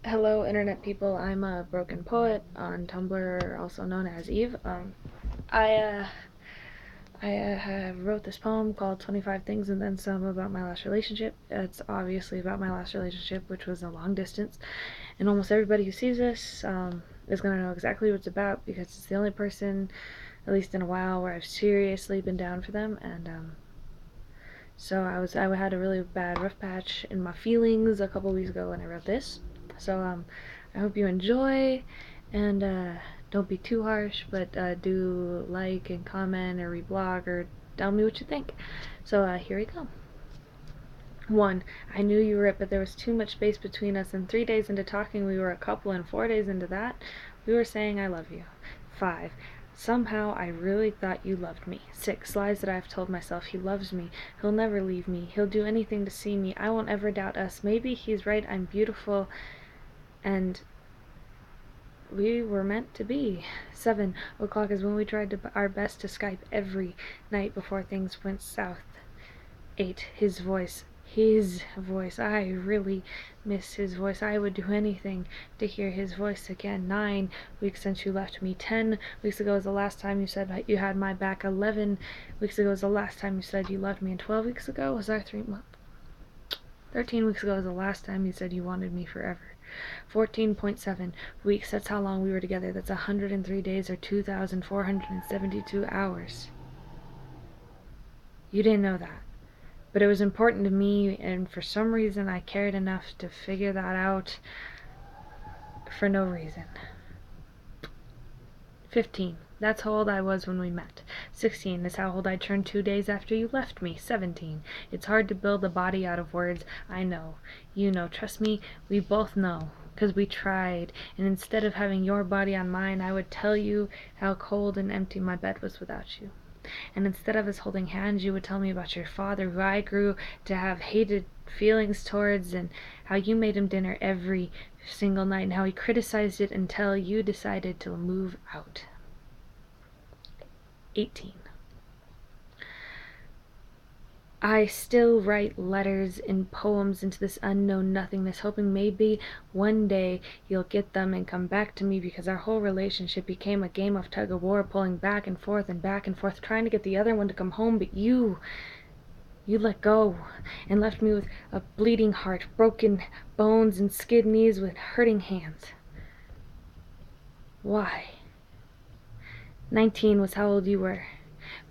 Hello, internet people. I'm a broken poet on Tumblr, also known as Eve. I uh, I wrote this poem called 25 Things and Then Some about my last relationship. It's obviously about my last relationship, which was a long distance, and almost everybody who sees this is gonna know exactly what it's about because it's the only person, at least in a while, where I've seriously been down for them. And so I had a really bad rough patch in my feelings a couple weeks ago when I wrote this. So I hope you enjoy, and don't be too harsh, but do like and comment or reblog or tell me what you think. So here we go. 1. I knew you were it, but there was too much space between us, and 3 days into talking we were a couple, and 4 days into that we were saying I love you. 5. Somehow I really thought you loved me. 6. Lies that I've told myself. He loves me. He'll never leave me. He'll do anything to see me. I won't ever doubt us. Maybe he's right. I'm beautiful. And we were meant to be. 7 o'clock is when we tried our best to Skype every night before things went south. 8. His voice. His voice. I really miss his voice. I would do anything to hear his voice again. 9 weeks since you left me. 10 weeks ago was the last time you said you had my back. 11 weeks ago was the last time you said you loved me. And 12 weeks ago was our 3-month. 13 weeks ago was the last time you said you wanted me forever. 14.7 weeks, that's how long we were together. That's 103 days or 2,472 hours. You didn't know that. But it was important to me, and for some reason I cared enough to figure that out for no reason. 15. That's how old I was when we met. 16 is how old I turned 2 days after you left me. 17. It's hard to build a body out of words. I know. You know. Trust me, we both know. 'Cause we tried, and instead of having your body on mine, I would tell you how cold and empty my bed was without you. And instead of us holding hands, you would tell me about your father, who I grew to have hated feelings towards, and how you made him dinner every single night, and how he criticized it until you decided to move out. 18. I still write letters and poems into this unknown nothingness, hoping maybe one day you'll get them and come back to me, because our whole relationship became a game of tug-of-war, pulling back and forth, trying to get the other one to come home, but you let go and left me with a bleeding heart, broken bones, and skid knees with hurting hands. Why? 19 was how old you were.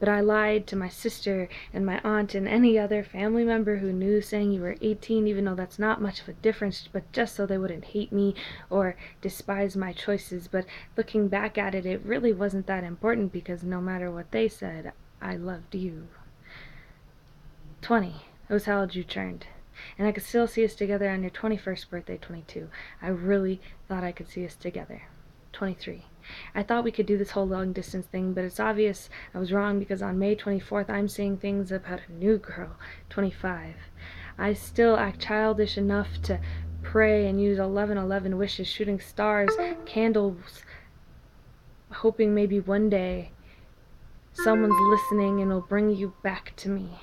But I lied to my sister and my aunt and any other family member who knew, saying you were 18, even though that's not much of a difference, but just so they wouldn't hate me or despise my choices. But looking back at it, it really wasn't that important, because no matter what they said, I loved you. 20. That was how old you turned. And I could still see us together on your 21st birthday. 22. I really thought I could see us together. 23. I thought we could do this whole long distance thing, but it's obvious I was wrong, because on May 24th I'm saying things about a new girl. 25. I still act childish enough to pray and use 1111 wishes, shooting stars, candles, hoping maybe one day someone's listening and will bring you back to me.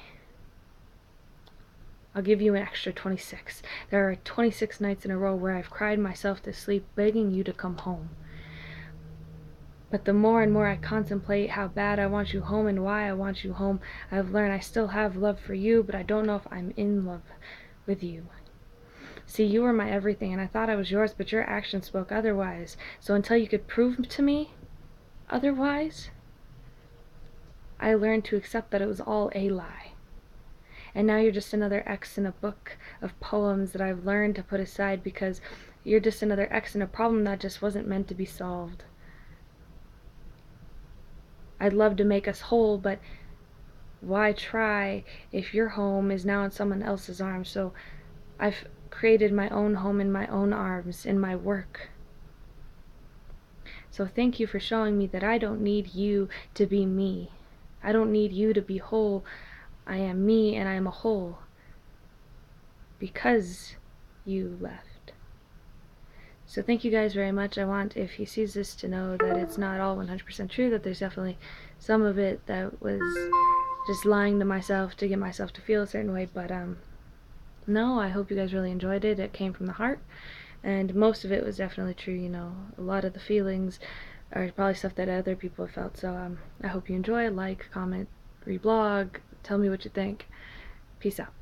I'll give you an extra 26. There are 26 nights in a row where I've cried myself to sleep, begging you to come home. But the more and more I contemplate how bad I want you home and why I want you home, I've learned I still have love for you, but I don't know if I'm in love with you. See, you were my everything, and I thought I was yours, but your actions spoke otherwise. So until you could prove to me otherwise, I learned to accept that it was all a lie. And now you're just another X in a book of poems that I've learned to put aside, because you're just another X in a problem that just wasn't meant to be solved. I'd love to make us whole, but why try if your home is now in someone else's arms? So I've created my own home in my own arms, in my work. So thank you for showing me that I don't need you to be me. I don't need you to be whole. I am me, and I am a whole because you left. So thank you guys very much. I want, if he sees this, to know that it's not all 100% true, that there's definitely some of it that was just lying to myself to get myself to feel a certain way, but no, I hope you guys really enjoyed it. It came from the heart, And most of it was definitely true, you know. A lot of the feelings are probably stuff that other people have felt. So I hope you enjoy. Like, comment, reblog, tell me what you think. Peace out.